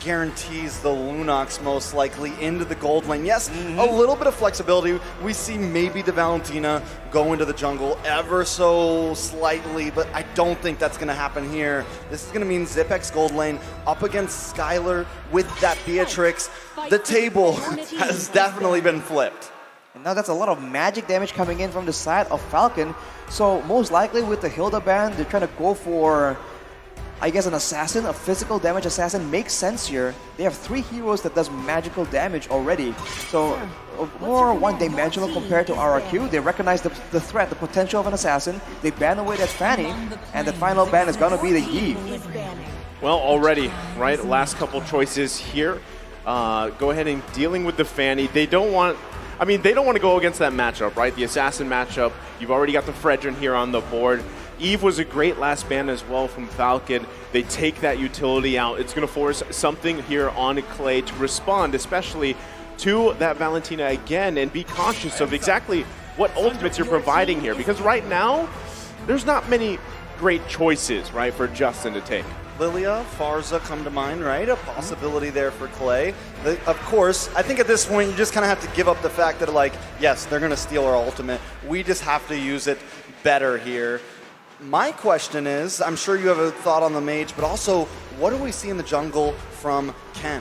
guarantees the Lunox most likely into the gold lane. Yes, a little bit of flexibility. We see maybe the Valentina go into the jungle ever so slightly, but I don't think that's going to happen here. This is going to mean Zipek's gold lane up against Skylar with that Beatrix. The table has definitely been flipped. And now that's a lot of magic damage coming in from the side of Falcon. So most likely with the Hilda ban, they're trying to go for, I guess, an assassin, a physical damage assassin. Makes sense here. They have 3 heroes that does magical damage already. So more one-dimensional compared to RRQ. They recognize the threat, the potential of an assassin. They ban away that Fanny, and the final ban is going to be the Yi. Well, already, right? Last couple choices here. Go ahead and dealing with the Fanny. They don't want to go against that matchup, right? The assassin matchup. You've already got the Fredrin here on the board. Eve was a great last ban as well from Falcon. They take that utility out. It's going to force something here on Clay to respond, especially to that Valentina again, and be cautious of exactly what ultimates you're providing here. Because right now, there's not many great choices, right, for Justin to take. Lilia, Farza come to mind, right? A possibility there for Clay. Of course, I think at this point you just kind of have to give up the fact that, like, yes, they're going to steal our ultimate. We just have to use it better here. My question is, I'm sure you have a thought on the mage, but also, what do we see in the jungle from Ken?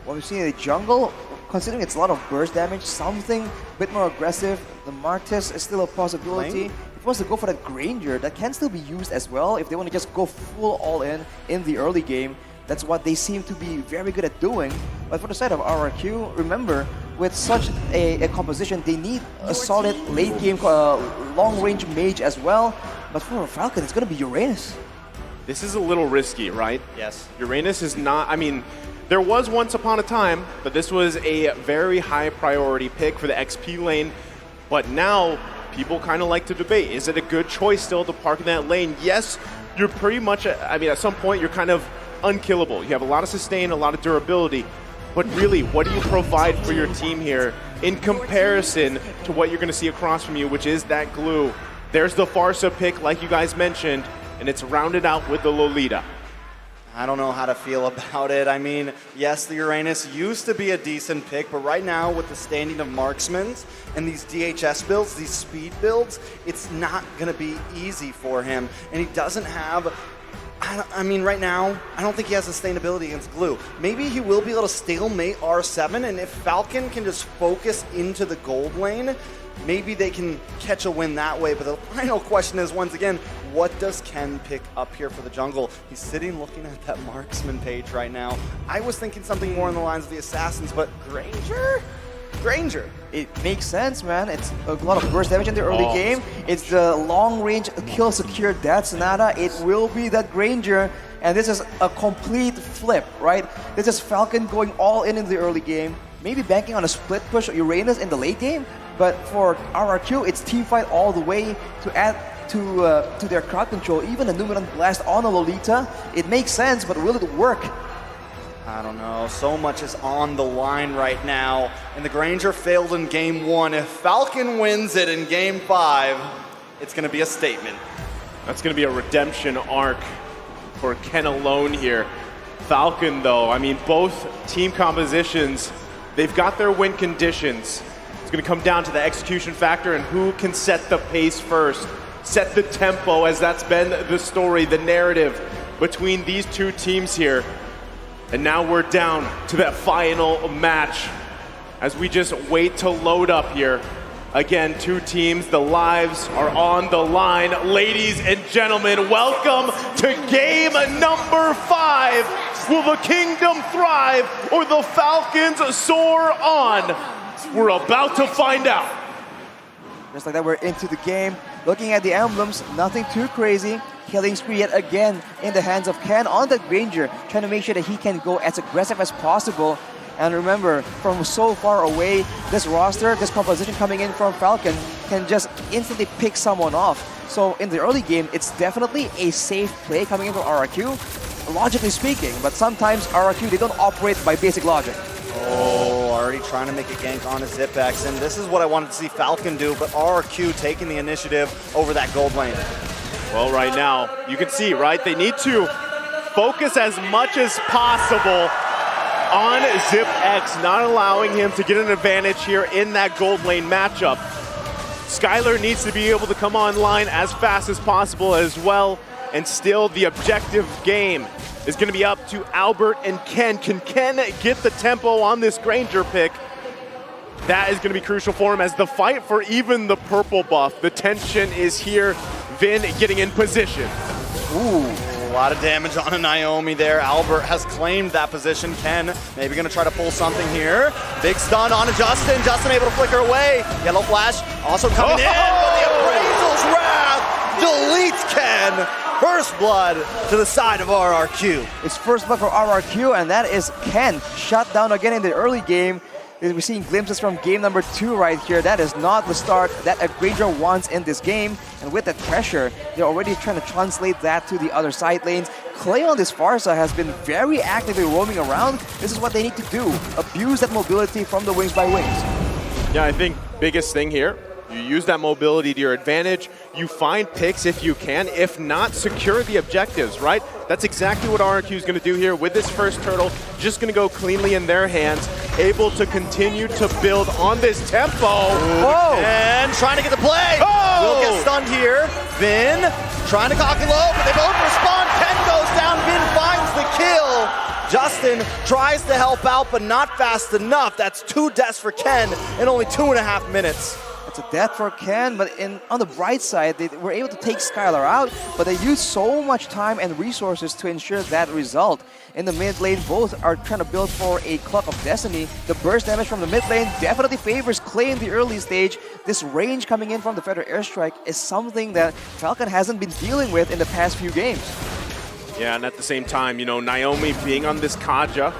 What we see in the jungle, considering it's a lot of burst damage, something a bit more aggressive. The Martis is still a possibility. Lane? If he wants to go for that Granger, that can still be used as well if they want to just go full all-in in the early game. That's what they seem to be very good at doing. But for the side of RRQ, remember, with such a composition, they need a solid late-game long-range mage as well. But for Falcon, it's going to be Uranus. This is a little risky, right? Yes. Uranus is not, I mean, there was once upon a time, but this was a very high priority pick for the XP lane. But now, people kind of like to debate, is it a good choice still to park in that lane? Yes, you're pretty much, I mean, at some point, you're kind of unkillable. You have a lot of sustain, a lot of durability. But really, what do you provide for your team here in comparison to what you're going to see across from you, which is that glue? There's the Farsa pick, like you guys mentioned, and it's rounded out with the Lolita. I don't know how to feel about it. I mean, yes, the Uranus used to be a decent pick, but right now with the standing of marksmen and these DHS builds, these speed builds, it's not going to be easy for him. And he doesn't have, I mean, right now, I don't think he has sustainability against glue. Maybe he will be able to stalemate R7, and if Falcon can just focus into the gold lane, maybe they can catch a win that way. But the final question is, once again, what does Ken pick up here for the jungle? He's sitting looking at that marksman page right now. I was thinking something more in the lines of the assassins, but Granger? Granger. It makes sense, man. It's a lot of burst damage in the early game. It's the long-range kill secure death Sonata. It will be that Granger, and this is a complete flip, right? This is Falcon going all in the early game, maybe banking on a split push Uranus in the late game, but for RRQ, it's team fight all the way to add to their crowd control. Even a Numeron Blast on a Lolita, it makes sense, but will it work? I don't know. So much is on the line right now. And the Granger failed in game 1. If Falcon wins it in game 5, it's going to be a statement. That's going to be a redemption arc for Ken alone here. Falcon, though, I mean, both team compositions, they've got their win conditions. It's going to come down to the execution factor and who can set the pace first, set the tempo, as that's been the story, the narrative between these two teams here. And now we're down to that final match as we just wait to load up here. Again, two teams, the lives are on the line. Ladies and gentlemen, welcome to game number 5. Will the kingdom thrive or the Falcons soar on? We're about to find out. Just like that, we're into the game. Looking at the emblems, nothing too crazy. Killing spree yet again in the hands of Ken on the Granger, trying to make sure that he can go as aggressive as possible. And remember, from so far away, this roster, this composition coming in from Falcon can just instantly pick someone off. So in the early game, it's definitely a safe play coming in from RRQ, logically speaking. But sometimes RRQ, they don't operate by basic logic. Oh, already trying to make a gank on a Zipex, and this is what I wanted to see Falcon do, but RRQ taking the initiative over that gold lane. Well, right now, you can see, right? They need to focus as much as possible on ZipX, not allowing him to get an advantage here in that gold lane matchup. Skylar needs to be able to come online as fast as possible as well, and still the objective game is going to be up to Albert and Ken. Can Ken get the tempo on this Granger pick? That is going to be crucial for him as the fight for even the purple buff. The tension is here. Vin getting in position. Ooh, a lot of damage on a Naomi there. Albert has claimed that position. Ken maybe going to try to pull something here. Big stun on a Justin. Justin able to flicker away. Yellow flash also coming in, but the Appraisal's Wrath deletes Ken. First blood to the side of RRQ. It's first blood for RRQ, and that is Ken shut down again in the early game. We're seeing glimpses from game number 2 right here. That is not the start that a Granger wants in this game. And with that pressure, they're already trying to translate that to the other side lanes. Clay on this far side has been very actively roaming around. This is what they need to do. Abuse that mobility from the wings by wings. Yeah, I think biggest thing here, you use that mobility to your advantage. You find picks if you can. If not, secure the objectives, right? That's exactly what RRQ is going to do here with this first turtle. Just going to go cleanly in their hands. Able to continue to build on this tempo. Whoa! And trying to get the play. Oh! Will get stunned here. Vin trying to cock it low, but they both respond. Ken goes down. Vin finds the kill. Justin tries to help out, but not fast enough. That's 2 deaths for Ken in only 2.5 minutes. It's a death for Ken, but on the bright side, they were able to take Skylar out, but they used so much time and resources to ensure that result. In the mid lane, both are trying to build for a Clock of Destiny. The burst damage from the mid lane definitely favors Clay in the early stage. This range coming in from the Feather Airstrike is something that Falcon hasn't been dealing with in the past few games. Yeah, and at the same time, you know, Naomi being on this Kaja,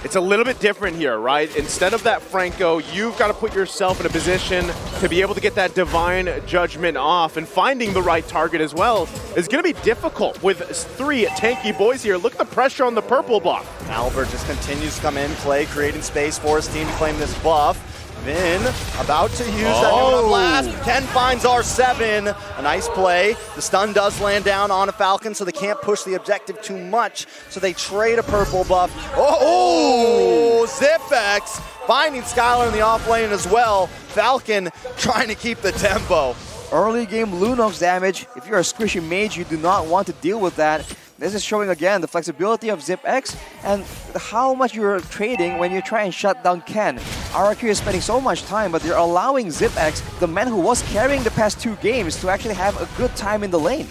it's a little bit different here, right? Instead of that Franco, you've got to put yourself in a position to be able to get that Divine Judgment off, and finding the right target as well is going to be difficult with 3 tanky boys here. Look at the pressure on the purple buff. Albert just continues to come in, Clay creating space for his team to claim this buff. Vin about to use that Moba blast. Ken finds R7. A nice play. The stun does land down on a Falcon, so they can't push the objective too much. So they trade a purple buff. Oh, ZipX finding Skylar in the off lane as well. Falcon trying to keep the tempo. Early game Lunox damage. If you're a squishy mage, you do not want to deal with that. This is showing again the flexibility of ZipX and how much you're trading when you try and shut down Ken. RRQ is spending so much time, but they're allowing ZipX, the man who was carrying the past 2 games, to actually have a good time in the lane.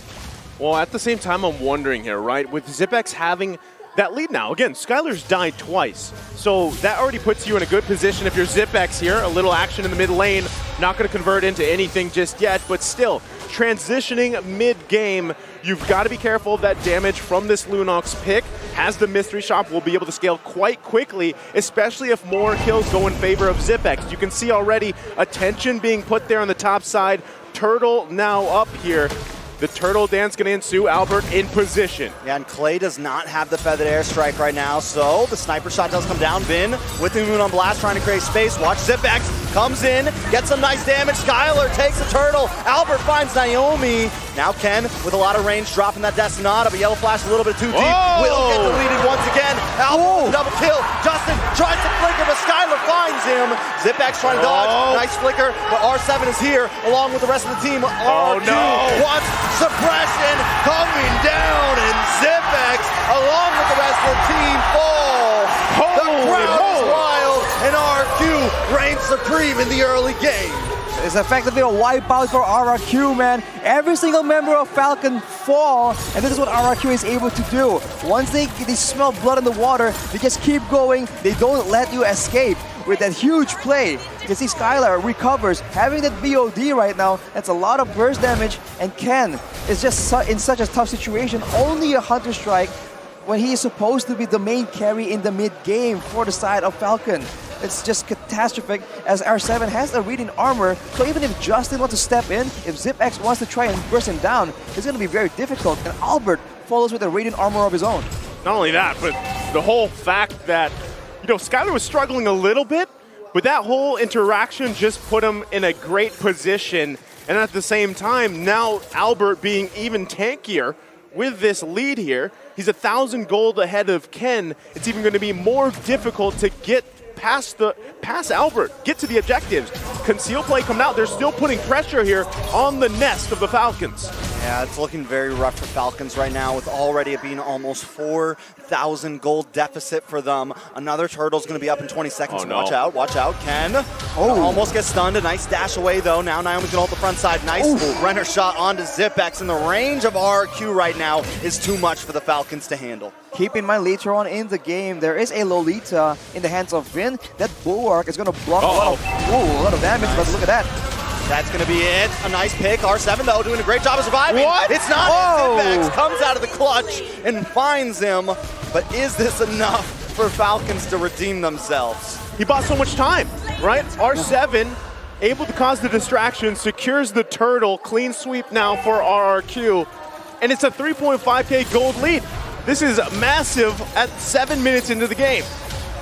Well, at the same time, I'm wondering here, right? With ZipX having that lead now. Again, Skylar's died twice, so that already puts you in a good position. If you're ZipX here, a little action in the mid lane, not going to convert into anything just yet, but still, transitioning mid-game, you've got to be careful of that damage from this Lunox pick. Has the Mystery Shop, will be able to scale quite quickly, especially if more kills go in favor of ZipX. You can see already attention being put there on the top side. Turtle now up here. The turtle dance going to ensue. Albert in position. Yeah, and Clay does not have the Feathered Airstrike right now, so the sniper shot does come down. Vin with the Moon on Blast trying to create space. Watch ZipX comes in, gets some nice damage. Skylar takes a turtle. Albert finds Naomi. Now Ken with a lot of range dropping that Destinata, but Yellow Flash a little bit too deep. Will get deleted once again. Albert with a double kill. Justin tries to flicker, but Skylar finds him. ZipX trying to dodge. Nice flicker, but R7 is here along with the rest of the team. R2 wants suppression coming down, and ZipX, along with the rest of the team, fall. The crowd is wild, and RRQ reigns supreme in the early game. It's effectively a wipeout for RRQ, man. Every single member of Falcon fall, and this is what RRQ is able to do. Once they smell blood in the water, they just keep going. They don't let you escape. With that huge play, you can see Skylar recovers. Having that BOD right now, that's a lot of burst damage, and Ken is just in such a tough situation. Only a Hunter Strike when he is supposed to be the main carry in the mid-game for the side of Falcon. It's just catastrophic as R7 has a reading armor, so even if Justin wants to step in, if ZipX wants to try and burst him down, it's going to be very difficult, and Albert follows with a radiant armor of his own. Not only that, but the whole fact that, you know, Skylar was struggling a little bit, but that whole interaction just put him in a great position, and at the same time, now Albert being even tankier with this lead here, He's 1,000 gold ahead of Ken. It's even going to be more difficult to get past Albert, get to the objectives. Conceal play coming out. They're still putting pressure here on the nest of the Falcons. Yeah, it's looking very rough for Falcons right now with already it being almost 4,000 gold deficit for them. Another turtle's going to be up in 20 seconds. Oh, no. Watch out. Ken almost gets stunned. A nice dash away, though. Now Naomi's going to hold the front side. Nice Renner shot onto Zipex, and the range of RRQ right now is too much for the Falcons to handle. Keep in mind, later on in the game, there is a Lolita in the hands of Vin. That Bulwark is going to block a lot of damage, but look at that. That's going to be it. A nice pick. R7, though, doing a great job of surviving. What? It's not. Zipex comes out of the clutch and finds him. But is this enough for Falcons to redeem themselves? He bought so much time, right? R7 able to cause the distraction, secures the turtle. Clean sweep now for RRQ. And it's a 3.5k gold lead. This is massive at 7 minutes into the game.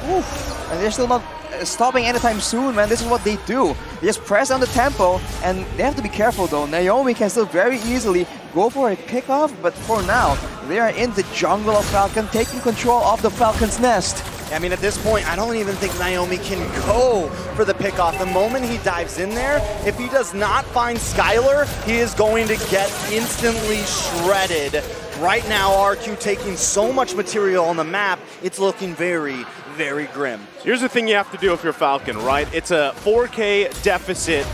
And they're still not stopping anytime soon, man. This is what they do. They just press down the tempo, and they have to be careful, though. Naomi can still very easily go for a pickoff, but for now, they are in the jungle of Falcon, taking control of the Falcon's nest. I mean, at this point, I don't even think Naomi can go for the pickoff. The moment he dives in there, if he does not find Skylar, he is going to get instantly shredded. Right now, RQ taking so much material on the map, it's looking very, very grim. Here's the thing you have to do if you're Falcon, right? It's a 4K deficit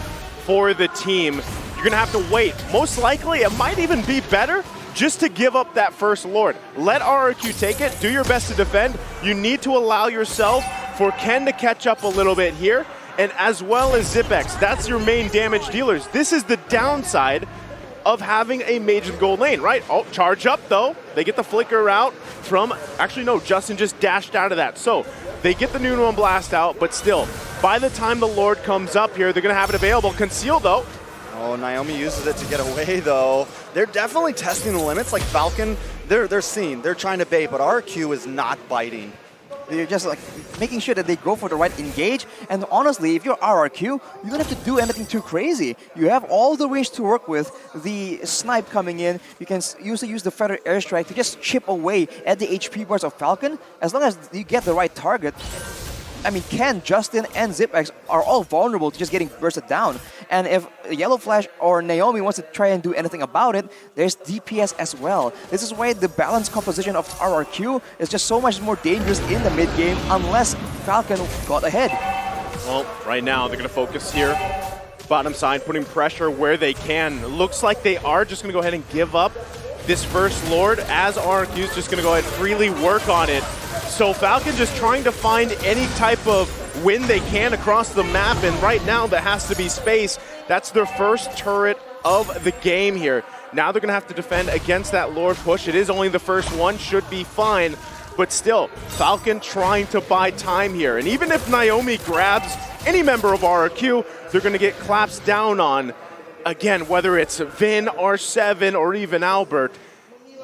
for the team. You're gonna have to wait. Most likely, it might even be better just to give up that first Lord. Let RRQ take it, do your best to defend. You need to allow yourself for Ken to catch up a little bit here, and as well as Zipex. That's your main damage dealers. This is the downside of having a major gold lane, right? Oh, charge up though. They get the flicker out from, actually no, Justin just dashed out of that. So they get the Nuno and Blast out, but still, by the time the Lord comes up here, they're gonna have it available. Conceal though. Oh, Naomi uses it to get away though. They're definitely testing the limits. Like Falcon, they're seeing, they're trying to bait, but RQ is not biting. They're just like making sure that they go for the right engage. And honestly, if you're RRQ, you don't have to do anything too crazy. You have all the range to work with. The snipe coming in, you can usually use the feather airstrike to just chip away at the HP bars of Falcon. As long as you get the right target. I mean, Ken, Justin, and Zipex are all vulnerable to just getting bursted down. And if Yellow Flash or Naomi wants to try and do anything about it, there's DPS as well. This is why the balanced composition of RRQ is just so much more dangerous in the mid game unless Falcon got ahead. Well, right now they're going to focus here. Bottom side, putting pressure where they can. Looks like they are just going to go ahead and give up this first Lord as RRQ is just going to go ahead and freely work on it. So Falcon just trying to find any type of win they can across the map, and right now there has to be space. That's their first turret of the game here. Now they're going to have to defend against that Lord push. It is only the first one, should be fine, but still, Falcon trying to buy time here. And even if Naomi grabs any member of RRQ, they're going to get claps down on. Again, whether it's Vin, R7, or even Albert,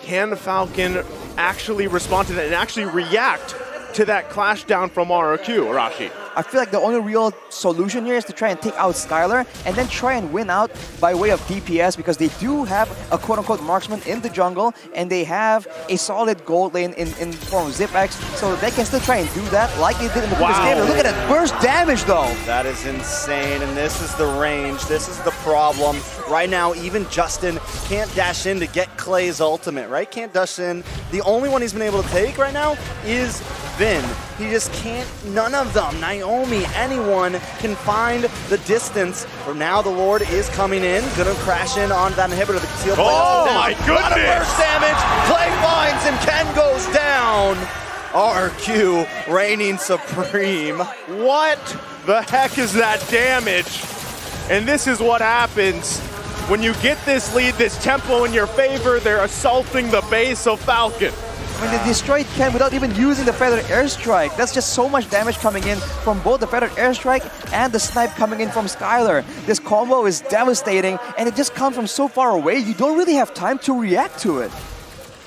can Falcon actually respond to that and actually react to that clash down from RRQ, Arashi? I feel like the only real solution here is to try and take out Skylar and then try and win out by way of DPS, because they do have a quote-unquote marksman in the jungle and they have a solid gold lane in form of Zipex, so they can still try and do that like they did in the previous game. Look at that burst damage though! That is insane, and this is the range. This is the problem. Right now, even Justin can't dash in to get Clay's ultimate, right? Can't dash in. The only one he's been able to take right now is Vin. He just can't, none of them, Naomi, anyone can find the distance. For now, the Lord is coming in, gonna crash in on that inhibitor. The concealed play down. My goodness! A lot of burst damage, Clay finds him, Ken goes down. RQ reigning supreme. What the heck is that damage? And this is what happens when you get this lead, this tempo in your favor. They're assaulting the base of Falcon. I mean, they destroyed Ken without even using the feather airstrike. That's just so much damage coming in from both the feather airstrike and the snipe coming in from Skylar. This combo is devastating, and it just comes from so far away, you don't really have time to react to it.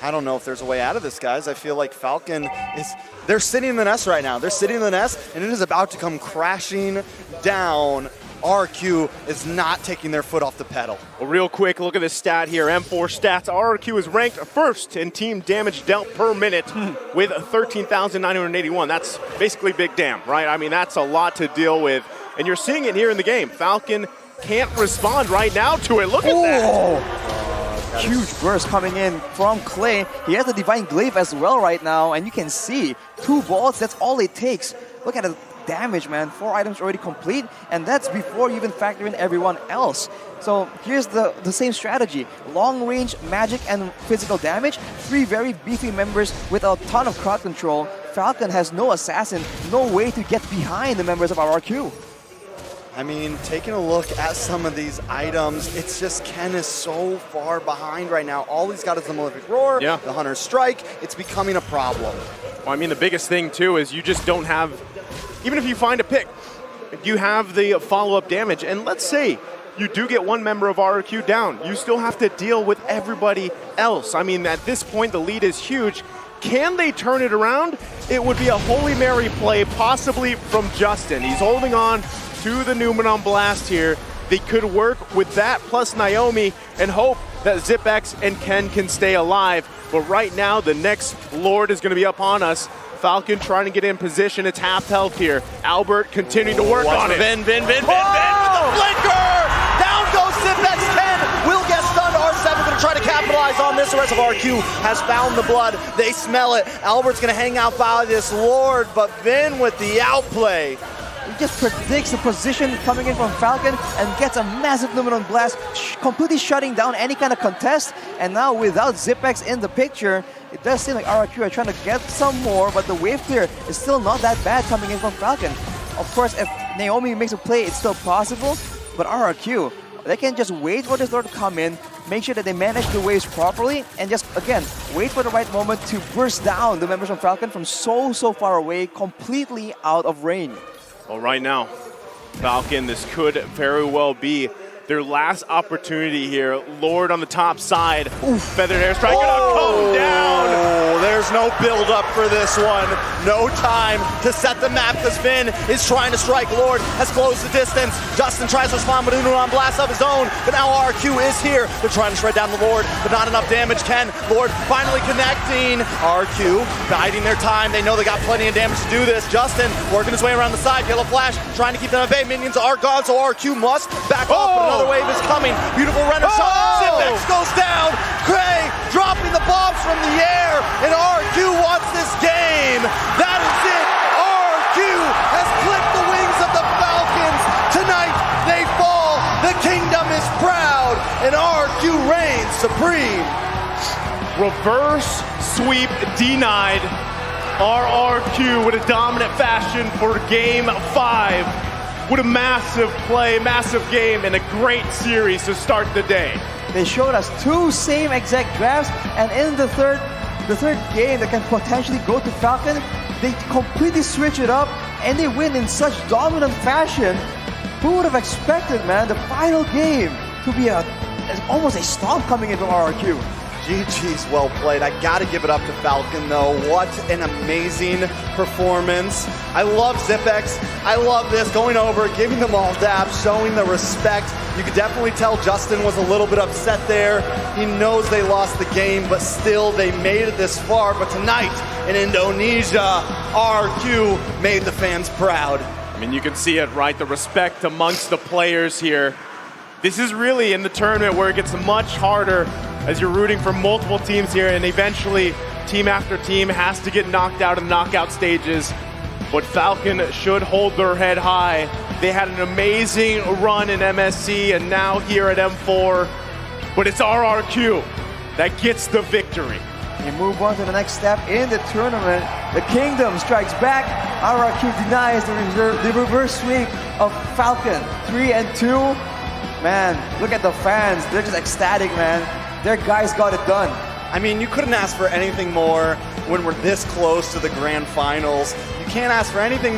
I don't know if there's a way out of this, guys. I feel like Falcon is, they're sitting in the nest right now. They're sitting in the nest, and it is about to come crashing down. RRQ is not taking their foot off the pedal. Well, real quick, look at this stat here. M4 stats. RRQ is ranked first in team damage dealt per minute with 13,981. That's basically big damn, right? I mean, that's a lot to deal with. And you're seeing it here in the game. Falcon can't respond right now to it. Look at that. Huge burst coming in from Clay. He has the Divine Glaive as well right now, and you can see 2 bolts, that's all it takes. Look at the damage, man. 4 items already complete, and that's before you even factor in everyone else. So here's the same strategy. Long range, magic, and physical damage. 3 very beefy members with a ton of crowd control. Falcon has no assassin, no way to get behind the members of RRQ. I mean, taking a look at some of these items, it's just Ken is so far behind right now. All he's got is the Malefic Roar, the Hunter's Strike. It's becoming a problem. Well, I mean, the biggest thing, too, is you just don't have, even if you find a pick, you have the follow-up damage. And let's say you do get one member of RRQ down. You still have to deal with everybody else. I mean, at this point, the lead is huge. Can they turn it around? It would be a Holy Mary play, possibly from Justin. He's holding on to the Numenon Blast here. They could work with that plus Naomi and hope that ZipX and Ken can stay alive. But right now, the next Lord is going to be up on us. Falcon trying to get in position. It's half health here. Albert continuing to work on it. Vin with the flinker! Down goes ZipX. Ken will get stunned. R7 going to try to capitalize on this. The rest of RQ has found the blood. They smell it. Albert's going to hang out by this Lord, but Vin with the outplay. He just predicts the position coming in from Falcon and gets a massive Numenon Blast, completely shutting down any kind of contest. And now without ZipX in the picture, it does seem like RRQ are trying to get some more, but the wave clear is still not that bad coming in from Falcon. Of course, if Naomi makes a play, it's still possible, but RRQ, they can just wait for this Lord to come in, make sure that they manage the waves properly, and just, again, wait for the right moment to burst down the members from Falcon from so far away, completely out of range. Well, right now, Falcon, this could very well be their last opportunity here. Lord on the top side. Feathered Airstrike gonna come down. There's no build up for this one. No time to set the map because Vin is trying to strike. Lord has closed the distance. Justin tries to respond with Numenon Blast of his own, but now RQ is here. They're trying to shred down the Lord, but not enough damage. Ken, Lord finally connecting. RQ biding their time. They know they got plenty of damage to do this. Justin working his way around the side. Yellow Flash trying to keep them at bay. Minions are gone, so RQ must back off, but another wave is coming. Beautiful render shot. ZipX goes down. Cray dropping the bombs from the air, and RQ wants this game. That is it. RQ has clipped the wings of the Falcons. Tonight they fall. The kingdom is proud, and RQ reigns supreme. Reverse sweep denied. RRQ with a dominant fashion for game 5. What a massive play, massive game, and a great series to start the day. They showed us 2 same exact drafts, and in the third game that can potentially go to Falcon, they completely switch it up, and they win in such dominant fashion. Who would have expected, man, the final game to be almost a stomp coming in from RRQ? GG's well played. I gotta give it up to Falcon though. What an amazing performance. I love ZipX. I love this, going over, giving them all dabs, showing the respect. You could definitely tell Justin was a little bit upset there. He knows they lost the game, but still they made it this far. But tonight in Indonesia, RQ made the fans proud. I mean, you can see it, right? The respect amongst the players here. This is really in the tournament where it gets much harder as you're rooting for multiple teams here, and eventually team after team has to get knocked out in the knockout stages. But Falcon should hold their head high. They had an amazing run in MSC and now here at M4, but it's RRQ that gets the victory. We move on to the next step in the tournament. The Kingdom strikes back. RRQ denies the reverse sweep of Falcon. 3-2. Man, look at the fans. They're just ecstatic, man. Their guys got it done. I mean, you couldn't ask for anything more when we're this close to the grand finals. You can't ask for anything